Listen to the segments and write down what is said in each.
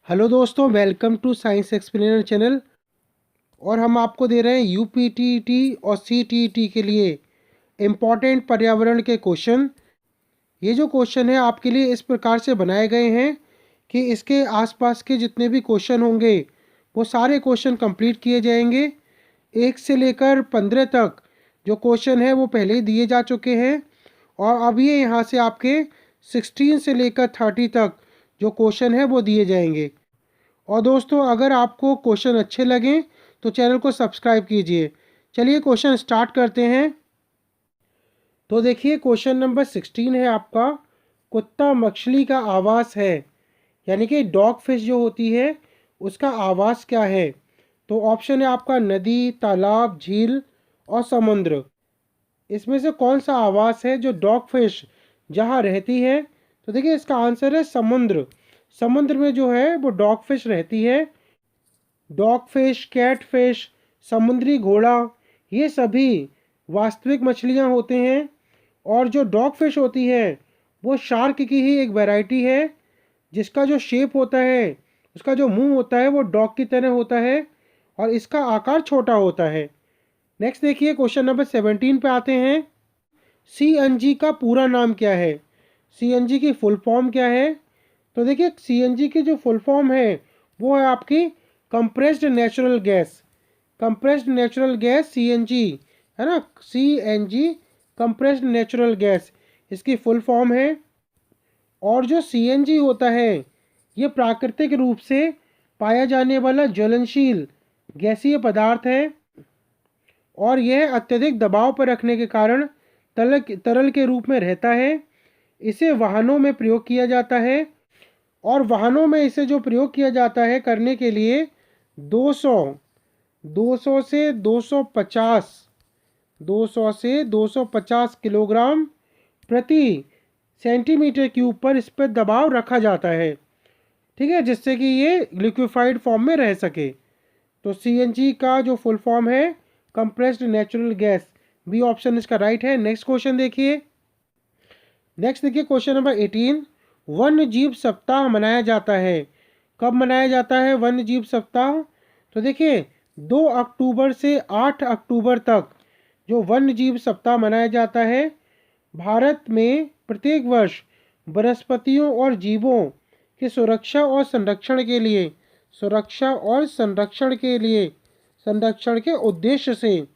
Hello दोस्तों, welcome to science explainer channel. और हम आपको दे रहे हैं यूपीटीटी और सीटीईटी के लिए इम्पॉर्टेंट पर्यावरण के क्वेश्चन। ये जो क्वेश्चन है आपके लिए इस प्रकार से बनाए गए हैं कि इसके आसपास के जितने भी क्वेश्चन होंगे वो सारे क्वेश्चन कंप्लीट किए जाएंगे। 1 से लेकर 15 तक जो क्वेश्चन है वो पहले ही दिए जा चुके हैं, और अब ये यहाँ से आपके 16 से लेकर 30 तक जो क्वेश्चन है वो दिए जाएंगे। और दोस्तों, अगर आपको क्वेश्चन अच्छे लगें तो चैनल को सब्सक्राइब कीजिए। चलिए क्वेश्चन स्टार्ट करते हैं। तो देखिए, क्वेश्चन नंबर 16 है आपका, कुत्ता मछली का आवास है, यानी कि डॉग फिश जो होती है उसका आवास क्या है। तो ऑप्शन है आपका नदी, तालाब, झील और समुद्र। इसमें से कौन सा आवास है जो डॉग फिश जहाँ रहती है। तो देखिए, इसका आंसर है समुद्र। समुद्र में जो है वो डॉग फिश रहती है। डॉग फिश, कैट फिश, समुद्री घोड़ा, ये सभी वास्तविक मछलियाँ होते हैं। और जो डॉग फिश होती है वो शार्क की ही एक वैरायटी है, जिसका जो शेप होता है, उसका जो मुंह होता है वो डॉग की तरह होता है और इसका आकार छोटा होता है। नेक्स्ट देखिए, क्वेश्चन नंबर 17 पे आते हैं। सीएनजी का पूरा नाम क्या है। सीएनजी की फुल फॉर्म क्या है। तो देखिए, सीएनजी की जो फुल फॉर्म है वो है आपकी compressed natural gas. Compressed natural gas CNG है ना, सीएनजी कंप्रेस्ड नेचुरल गैस इसकी फुल फॉर्म है। और जो सीएनजी होता है ये प्राकृतिक रूप से पाया जाने वाला ज्वलनशील गैसीय पदार्थ है, और यह अत्यधिक दबाव पर रखने के कारण तरल के रूप में रहता है। इसे वाहनों में प्रयोग किया जाता है, और वाहनों में इसे जो प्रयोग किया जाता है करने के लिए 200 200 से 250 200 से 250 किलोग्राम प्रति सेंटीमीटर क्यूब पर इस पर दबाव रखा जाता है, ठीक है, जिससे कि ये लिक्विफाइड फॉर्म में रह सके। तो सीएनजी का जो फुल फॉर्म है compressed natural gas, B option इसका राइट है। नेक्स्ट क्वेश्चन देखिए। क्वेश्चन नंबर 18, वन्य जीव सप्ताह मनाया जाता है। कब मनाया जाता है वन्य जीव सप्ताह। तो देखिए, 2 अक्टूबर से 8 अक्टूबर तक जो वन्य जीव सप्ताह मनाया जाता है। भारत में प्रत्येक वर्ष वनस्पतियों और जीवों की सुरक्षा और संरक्षण के उद्देश्य से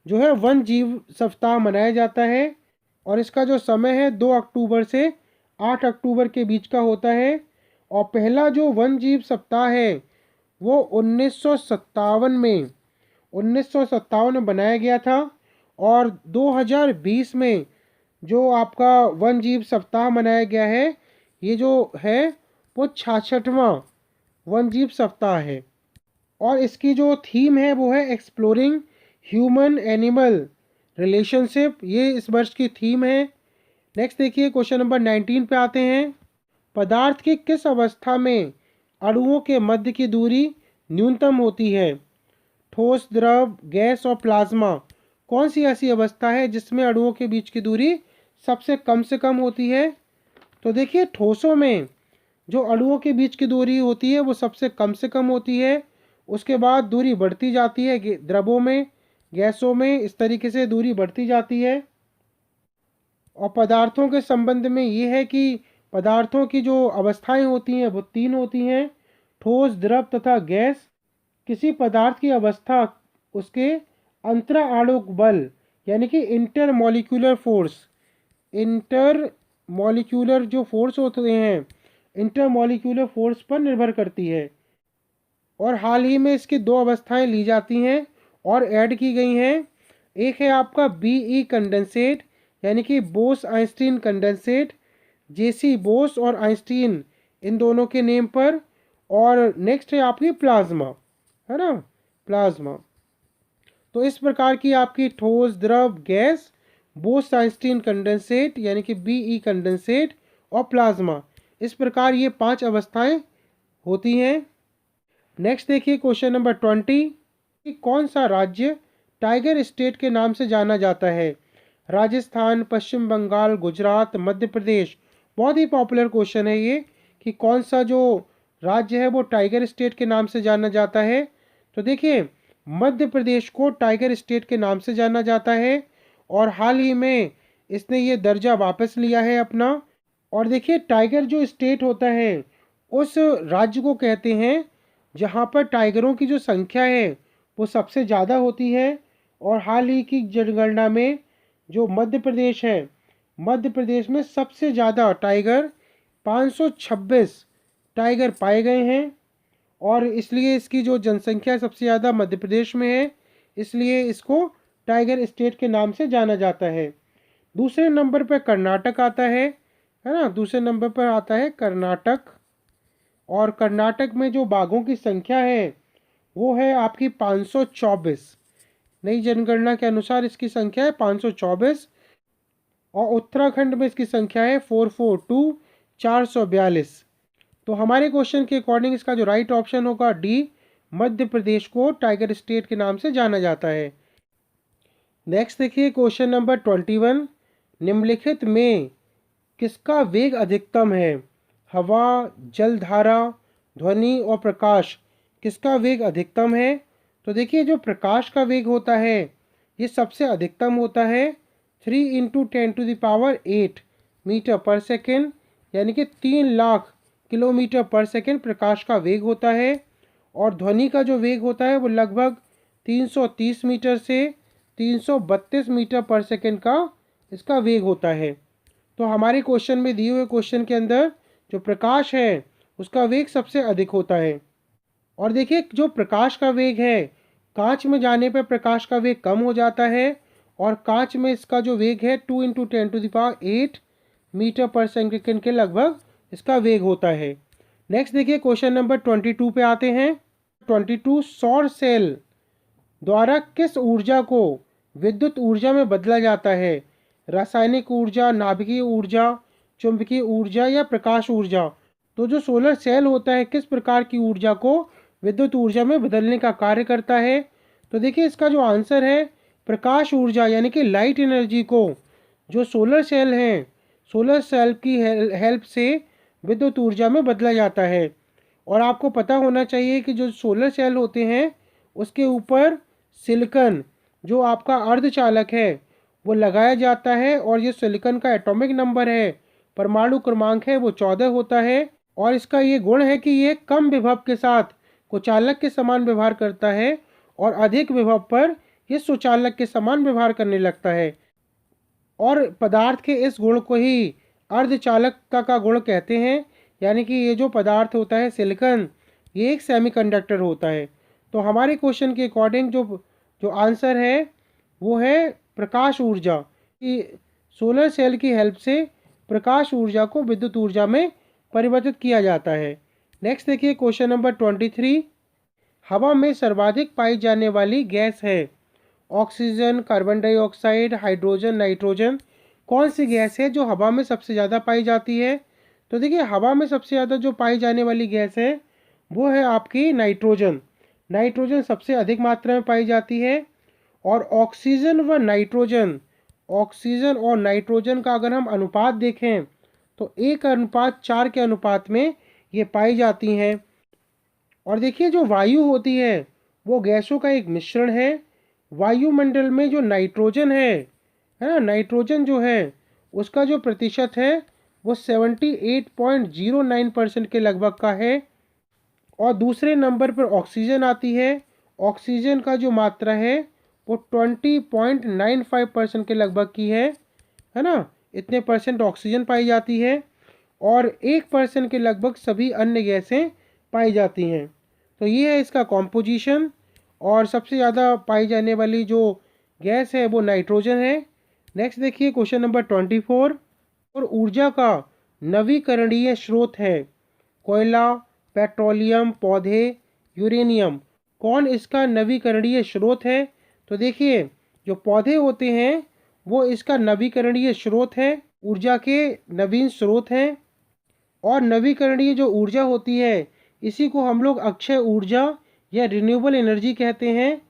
जो है वन जीव सप्ताह मनाया जाता है। और इसका जो समय है 2 अक्टूबर से 8 अक्टूबर के बीच का होता है। और पहला जो वन जीव सप्ताह है वो 1957 में बनाया गया था। और 2020 में जो आपका वन जीव सप्ताह मनाया गया है, ये जो है वो 66वां वन जीव सप्ताह है। और इसकी जो थीम है वो है एक्सप्लोरिंग ह्यूमन एनिमल रिलेशनशिप, ये इस वर्ष की थीम है। नेक्स्ट देखिए, क्वेश्चन नंबर 19 पे आते हैं। पदार्थ की किस अवस्था में अणुओं के मध्य की दूरी न्यूनतम होती है। ठोस, द्रव, गैस और प्लाज्मा, कौन सी ऐसी अवस्था है जिसमें अणुओं के बीच की दूरी सबसे कम से कम होती है। तो देखिए, ठोसों में जो अणुओं के बीच की दूरी होती है वो सबसे कम से कम होती है। उसके बाद दूरी बढ़ती जाती है द्रवों में, गैसों में, इस तरीके से दूरी बढ़ती जाती है। और पदार्थों के संबंध में ये है कि पदार्थों की जो अवस्थाएं होती हैं वो 3 होती हैं, ठोस, द्रव तथा गैस। किसी पदार्थ की अवस्था उसके अंतराणुक बल यानी कि इंटर जो फोर्स होते हैं, इंटरमोलिक्यूलर फोर्स पर निर्भर करती है। और हाल ही में इसकी 2 अवस्थाएं ली जाती हैं और ऐड की गई हैं। एक है आपका बीई कंडेंसेट यानी कि बोस आइंस्टीन कंडेंसेट, जेसी बोस और आइंस्टीन इन दोनों के नेम पर। और नेक्स्ट है आपकी प्लाज्मा, है ना, प्लाज्मा। तो इस प्रकार की आपकी ठोस, द्रव, गैस, बोस आइंस्टीन कंडेंसेट यानी कि बीई कंडेंसेट और प्लाज्मा, इस प्रकार ये 5 अवस्थाएं होती हैं। नेक्स्ट देखिए, क्वेश्चन नंबर 20, कि कौन सा राज्य टाइगर स्टेट के नाम से जाना जाता है। राजस्थान, पश्चिम बंगाल, गुजरात, मध्य प्रदेश। बहुत ही पॉपुलर क्वेश्चन है ये कि कौन सा जो राज्य है वो टाइगर स्टेट के नाम से जाना जाता है? तो देखिए, मध्य प्रदेश को टाइगर स्टेट के नाम से जाना जाता है और हाल ही में इसने ये दर्जा वापस लिया है अपना। और देखिए, टाइगर जो स्टेट होता है उस राज्य को कहते हैं जहाँ पर टाइगरों की जो संख्या है वो सबसे ज़्यादा होती है। और हाल ही की जनगणना में जो मध्य प्रदेश है, मध्य प्रदेश में सबसे ज़्यादा टाइगर 526 टाइगर पाए गए हैं और इसलिए इसकी जो जनसंख्या सबसे ज़्यादा मध्य प्रदेश में है, इसलिए इसको टाइगर स्टेट के नाम से जाना जाता है। दूसरे नंबर पर कर्नाटक आता है ना, दूसरे नंबर पर आता है कर्नाटक। और कर्नाटक में जो बाघों की संख्या है वो है आपकी 524। नई जनगणना के अनुसार इसकी संख्या है 524 और उत्तराखंड में इसकी संख्या है 442 442। तो हमारे क्वेश्चन के अकॉर्डिंग इसका जो राइट ऑप्शन होगा डी, मध्य प्रदेश को टाइगर स्टेट के नाम से जाना जाता है। नेक्स्ट देखिए क्वेश्चन नंबर 21, निम्नलिखित में किसका वेग अधिकतम है? हवा, जलधारा, ध्वनि और प्रकाश, किसका वेग अधिकतम है? तो देखिए, जो प्रकाश का वेग होता है ये सबसे अधिकतम होता है 3 × 10⁸ मीटर पर सेकेंड, यानी कि 3 लाख किलोमीटर पर सेकेंड प्रकाश का वेग होता है। और ध्वनि का जो वेग होता है वो लगभग 330 मीटर से 332 मीटर पर सेकेंड का इसका वेग होता है। तो हमारे क्वेश्चन में दिए हुए क्वेश्चन के अंदर जो प्रकाश है उसका वेग सबसे अधिक होता है। और देखिए, जो प्रकाश का वेग है, कांच में जाने पर प्रकाश का वेग कम हो जाता है और कांच में इसका जो वेग है 2 × 10⁸ मीटर पर सेकेंड के लगभग इसका वेग होता है। नेक्स्ट देखिए क्वेश्चन नंबर 22 पे आते हैं। 22, सौर सेल द्वारा किस ऊर्जा को विद्युत ऊर्जा में बदला जाता है? रासायनिक ऊर्जा, नाभिकीय ऊर्जा, चुंबकीय ऊर्जा या प्रकाश ऊर्जा? तो जो सोलर सेल होता है किस प्रकार की ऊर्जा को विद्युत ऊर्जा में बदलने का कार्य करता है? तो देखिए, इसका जो आंसर है प्रकाश ऊर्जा यानी कि लाइट एनर्जी को जो सोलर सेल हैं, सोलर सेल की हेल्प से विद्युत ऊर्जा में बदला जाता है। और आपको पता होना चाहिए कि जो सोलर सेल होते हैं उसके ऊपर सिलिकॉन जो आपका अर्धचालक है वो लगाया जाता है और ये सिलिकॉन का एटॉमिक नंबर है, परमाणु क्रमांक है वो 14 होता है। और इसका ये गुण है कि ये कम विभव के साथ कुचालक के समान व्यवहार करता है और अधिक विभव पर ये सुचालक के समान व्यवहार करने लगता है। और पदार्थ के इस गुण को ही अर्धचालक का गुण कहते हैं, यानी कि ये जो पदार्थ होता है सिलिकॉन, ये एक सेमीकंडक्टर होता है। तो हमारे क्वेश्चन के अकॉर्डिंग जो जो आंसर है वो है प्रकाश ऊर्जा, कि सोलर सेल की हेल्प से प्रकाश ऊर्जा को विद्युत ऊर्जा में परिवर्तित किया जाता है। नेक्स्ट देखिए क्वेश्चन नंबर 23, हवा में सर्वाधिक पाई जाने वाली गैस है? Oxygen, carbon dioxide, hydrogen, nitrogen, कौन सी गैस है जो हवा में सबसे ज़्यादा पाई जाती है? तो देखिए, हवा में सबसे ज़्यादा जो पाई जाने वाली गैस है वो है आपकी नाइट्रोजन। नाइट्रोजन सबसे अधिक मात्रा में पाई जाती है। और ऑक्सीजन व नाइट्रोजन, ऑक्सीजन और नाइट्रोजन का अगर हम अनुपात देखें तो 1:4 के अनुपात में ये पाई जाती हैं। और देखिए, जो वायु होती है वो गैसों का एक मिश्रण है। वायुमंडल में जो नाइट्रोजन है ना, नाइट्रोजन जो है उसका जो प्रतिशत है वो 78.09% के लगभग का है। और दूसरे नंबर पर ऑक्सीजन आती है। ऑक्सीजन का जो मात्रा है वो 20.95% के लगभग की है ना, इतने परसेंट ऑक्सीजन पाई जाती है और 1% के लगभग सभी अन्य गैसें पाई जाती हैं। तो ये है इसका कॉम्पोजिशन और सबसे ज़्यादा पाई जाने वाली जो गैस है वो नाइट्रोजन है। नेक्स्ट देखिए क्वेश्चन नंबर 24, और ऊर्जा का नवीकरणीय स्रोत है? कोयला, पेट्रोलियम, पौधे, यूरेनियम, कौन इसका नवीकरणीय स्रोत है? तो देखिए, जो पौधे होते हैं वो इसका नवीकरणीय स्रोत है, ऊर्जा के नवीन स्रोत हैं। और नवीकरणीय जो ऊर्जा होती है इसी को हम लोग अक्षय ऊर्जा या रिन्यूएबल एनर्जी कहते हैं।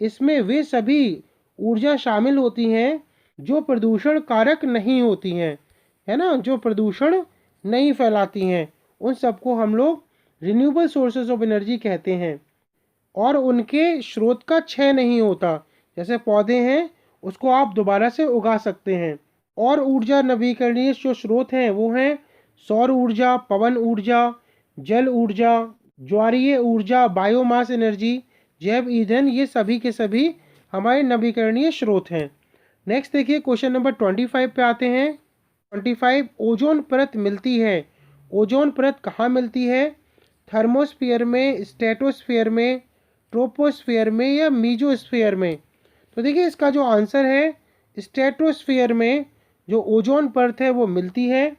इसमें वे सभी ऊर्जा शामिल होती हैं जो प्रदूषण कारक नहीं होती हैं, है ना, जो प्रदूषण नहीं फैलाती हैं, उन सबको हम लोग रिन्यूएबल सोर्सेज ऑफ एनर्जी कहते हैं, और उनके स्रोत का क्षय नहीं होता। जैसे पौधे हैं उसको आप दोबारा से उगा सकते हैं। और ऊर्जा नवीकरणीय जो स्रोत हैं वो हैं सौर ऊर्जा, पवन ऊर्जा, जल ऊर्जा, ज्वारीय ऊर्जा, बायोमास एनर्जी, जैव ईंधन, ये सभी के सभी हमारे नवीकरणीय स्रोत हैं। नेक्स्ट देखिए क्वेश्चन नंबर 25 पे आते हैं। 25, ओजोन परत मिलती है। ओजोन परत कहाँ मिलती है? थर्मोस्फीयर में, स्ट्रेटोस्फीयर में, ट्रोपोस्फीयर में या मीजोस्फीयर में? तो देखिए इसका जो आंसर है, स्ट्रेटोस्फीयर में जो ओजोन परत है वो मिलती है।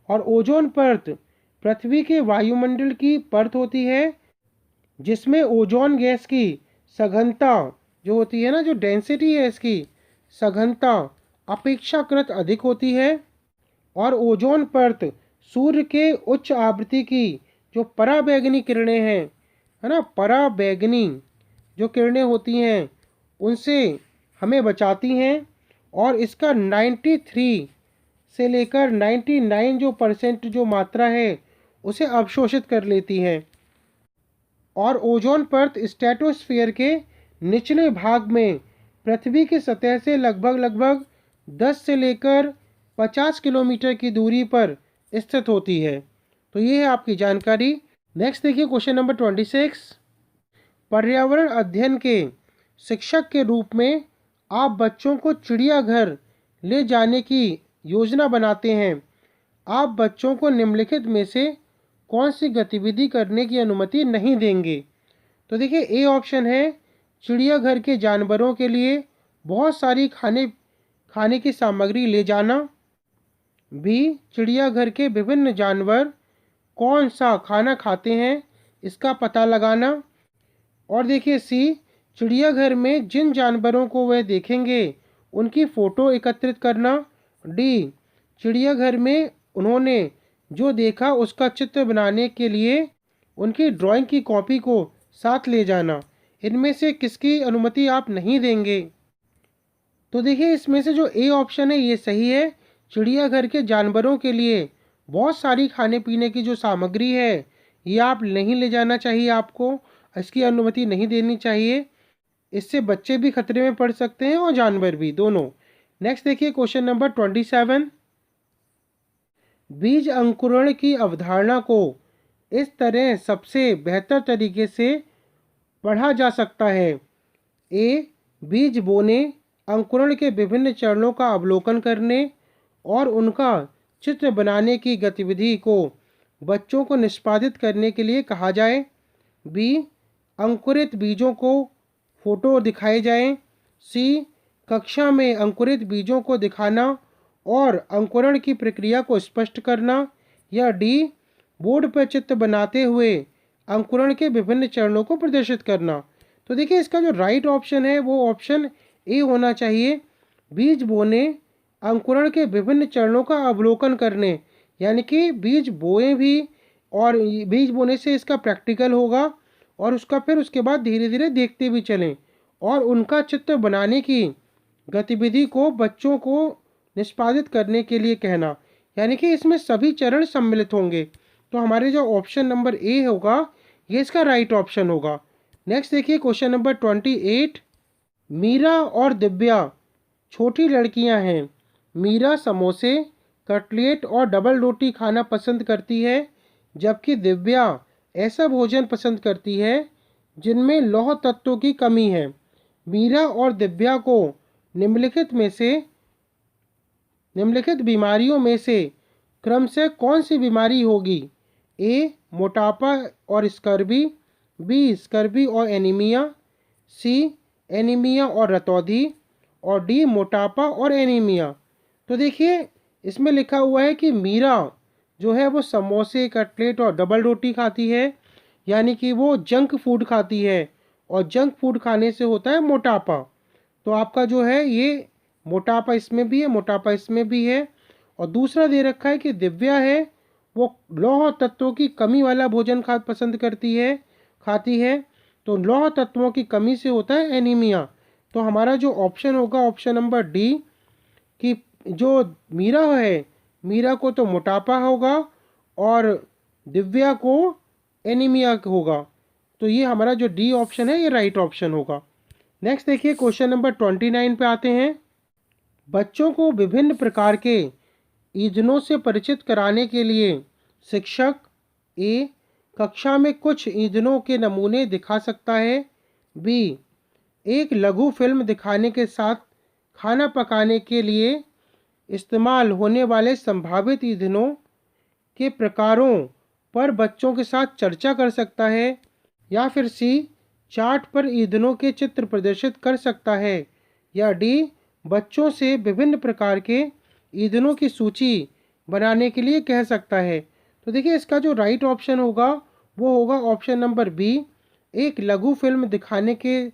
और ओजोन परत पृथ्वी के वायुमंडल की परत होती है जिसमें ओजोन गैस की सघनता जो होती है ना, जो डेंसिटी है इसकी सघनता अपेक्षाकृत अधिक होती है। और ओजोन परत सूर्य के उच्च आवृत्ति की जो पराबैंगनी किरणें हैं, है ना, पराबैंगनी जो किरणें होती हैं उनसे हमें बचाती हैं। और इसका 93 से लेकर 99 जो परसेंट जो मात्रा है उसे अवशोषित कर लेती है। और ओजोन परत स्ट्रेटोस्फीयर के निचले भाग में पृथ्वी की सतह से लगभग 10 से लेकर 50 किलोमीटर की दूरी पर स्थित होती है। तो ये है आपकी जानकारी। नेक्स्ट देखिए क्वेश्चन नंबर 26, पर्यावरण अध्ययन के शिक्षक के रूप में आप बच्चों को चिड़ियाघर ले जाने की योजना बनाते हैं। आप बच्चों को निम्नलिखित में से कौन सी गतिविधि करने की अनुमति नहीं देंगे? तो देखिए ए ऑप्शन है चिड़ियाघर के जानवरों के लिए बहुत सारी खाने की सामग्री ले जाना। बी, चिड़ियाघर के विभिन्न जानवर कौन सा खाना खाते हैं इसका पता लगाना। और देखिए सी, चिड़ियाघर में जिन जानवरों को वह देखेंगे उनकी फ़ोटो एकत्रित करना। डी, चिड़ियाघर में उन्होंने जो देखा उसका चित्र बनाने के लिए उनकी ड्राइंग की कॉपी को साथ ले जाना। इनमें से किसकी अनुमति आप नहीं देंगे? तो देखिए इसमें से जो ए ऑप्शन है ये सही है। चिड़ियाघर के जानवरों के लिए बहुत सारी खाने पीने की जो सामग्री है ये आप नहीं ले जाना चाहिए, आपको इसकी अनुमति नहीं देनी चाहिए। इससे बच्चे भी खतरे में पड़ सकते हैं और जानवर भी, दोनों। नेक्स्ट देखिए क्वेश्चन नंबर 27, बीज अंकुरण की अवधारणा को इस तरह सबसे बेहतर तरीके से पढ़ा जा सकता है। ए, बीज बोने, अंकुरण के विभिन्न चरणों का अवलोकन करने और उनका चित्र बनाने की गतिविधि को बच्चों को निष्पादित करने के लिए कहा जाए। बी, अंकुरित बीजों को फोटो दिखाए जाएं। सी, कक्षा में अंकुरित बीजों को दिखाना और अंकुरण की प्रक्रिया को स्पष्ट करना। या डी, बोर्ड पर चित्र बनाते हुए अंकुरण के विभिन्न चरणों को प्रदर्शित करना। तो देखिए इसका जो राइट ऑप्शन है वो ऑप्शन ए होना चाहिए। बीज बोने, अंकुरण के विभिन्न चरणों का अवलोकन करने, यानी कि बीज बोए भी और बीज बोने से इसका प्रैक्टिकल होगा और उसका फिर उसके बाद धीरे धीरे देखते भी चलें और उनका चित्र बनाने की गतिविधि को बच्चों को निष्पादित करने के लिए कहना, यानी कि इसमें सभी चरण सम्मिलित होंगे। तो हमारे जो ऑप्शन नंबर ए होगा ये इसका राइट ऑप्शन होगा। नेक्स्ट देखिए क्वेश्चन नंबर 28, मीरा और दिव्या छोटी लड़कियां हैं। मीरा समोसे, कटलेट और डबल रोटी खाना पसंद करती है जबकि दिव्या ऐसा भोजन पसंद करती है जिनमें लौह तत्वों की कमी है। मीरा और दिव्या को निम्नलिखित बीमारियों में से क्रमशः कौन सी बीमारी होगी? ए, मोटापा और स्कर्वी। बी, स्कर्वी और एनीमिया। सी, एनीमिया और रतौंधी। और डी, मोटापा और एनीमिया। तो देखिए इसमें लिखा हुआ है कि मीरा जो है वो समोसे, कटलेट और डबल रोटी खाती है, यानी कि वो जंक फूड खाती है और जंक फूड खाने से होता है मोटापा। तो आपका जो है ये मोटापा इसमें भी है, मोटापा इसमें भी है। और दूसरा दे रखा है कि दिव्या है वो लौह तत्वों की कमी वाला भोजन पसंद खाती है। तो लौह तत्वों की कमी से होता है एनीमिया। तो हमारा जो ऑप्शन होगा ऑप्शन नंबर डी कि जो मीरा है, मीरा को तो मोटापा होगा और दिव्या को एनीमिया होगा। तो ये हमारा जो डी ऑप्शन है ये राइट ऑप्शन होगा। नेक्स्ट देखिए क्वेश्चन नंबर 29 पे आते हैं। बच्चों को विभिन्न प्रकार के ईंधनों से परिचित कराने के लिए शिक्षक ए कक्षा में कुछ ईंधनों के नमूने दिखा सकता है, बी एक लघु फिल्म दिखाने के साथ खाना पकाने के लिए इस्तेमाल होने वाले संभावित ईंधनों के प्रकारों पर बच्चों के साथ चर्चा कर सकता है, या फिर सी चार्ट पर ईंधनों के चित्र प्रदर्शित कर सकता है, या डी बच्चों से विभिन्न प्रकार के ईंधनों की सूची बनाने के लिए कह सकता है। तो देखिए इसका जो राइट ऑप्शन होगा वो होगा ऑप्शन नंबर बी, एक लघु फिल्म दिखाने के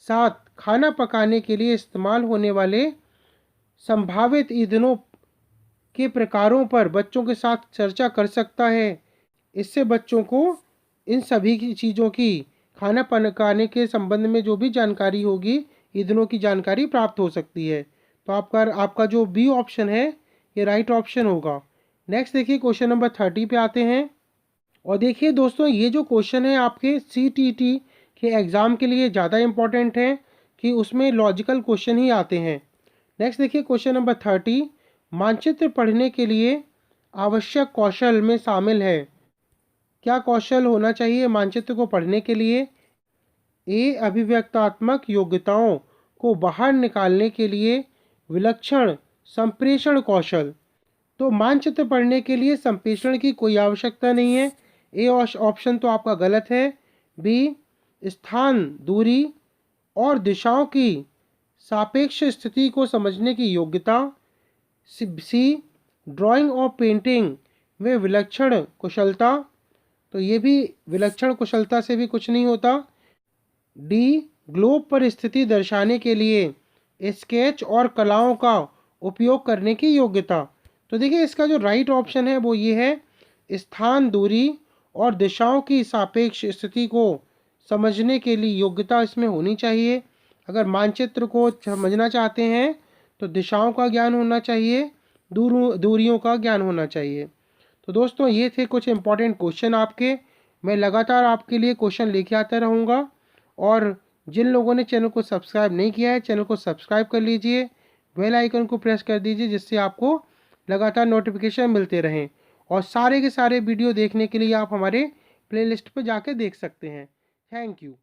साथ खाना पकाने के लिए इस्तेमाल होने वाले संभावित ईंधनों के प्रकारों पर बच्चों के साथ चर्चा कर सकता है। इससे बच्चों को इन सभी की चीज़ों की खाना पकाने के संबंध में जो भी जानकारी होगी, ईंधनों की जानकारी प्राप्त हो सकती है। तो आपका जो बी ऑप्शन है ये राइट ऑप्शन होगा। नेक्स्ट देखिए क्वेश्चन नंबर 30 पे आते हैं। और देखिए दोस्तों ये जो क्वेश्चन है आपके CTT के एग्ज़ाम के लिए ज़्यादा इम्पोर्टेंट है कि उसमें लॉजिकल क्वेश्चन ही आते हैं। नेक्स्ट देखिए क्वेश्चन नंबर 30, मानचित्र पढ़ने के लिए आवश्यक कौशल में शामिल है। क्या कौशल होना चाहिए मानचित्र को पढ़ने के लिए? ए अभिव्यक्तात्मक योग्यताओं को बाहर निकालने के लिए विलक्षण संप्रेषण कौशल। तो मानचित्र पढ़ने के लिए संप्रेषण की कोई आवश्यकता नहीं है, ए ऑप्शन तो आपका गलत है। बी स्थान, दूरी और दिशाओं की सापेक्ष स्थिति को समझने की योग्यता। सी ड्राइंग और पेंटिंग में विलक्षण कुशलता, तो ये भी विलक्षण कुशलता से भी कुछ नहीं होता। डी ग्लोब पर स्थिति दर्शाने के लिए स्केच और कलाओं का उपयोग करने की योग्यता। तो देखिए इसका जो राइट ऑप्शन है वो ये है, स्थान, दूरी और दिशाओं की सापेक्ष स्थिति को समझने के लिए योग्यता इसमें होनी चाहिए। अगर मानचित्र को समझना चाहते हैं तो दिशाओं का ज्ञान होना चाहिए, दूरियों का ज्ञान होना चाहिए। तो दोस्तों ये थे कुछ इंपॉर्टेंट क्वेश्चन आपके। मैं लगातार आपके लिए क्वेश्चन लेके आता रहूँगा। और जिन लोगों ने चैनल को सब्सक्राइब नहीं किया है चैनल को सब्सक्राइब कर लीजिए, बेल आइकन को प्रेस कर दीजिए जिससे आपको लगातार नोटिफिकेशन मिलते रहें। और सारे के सारे वीडियो देखने के लिए आप हमारे प्लेलिस्ट पर जाके देख सकते हैं। Thank you.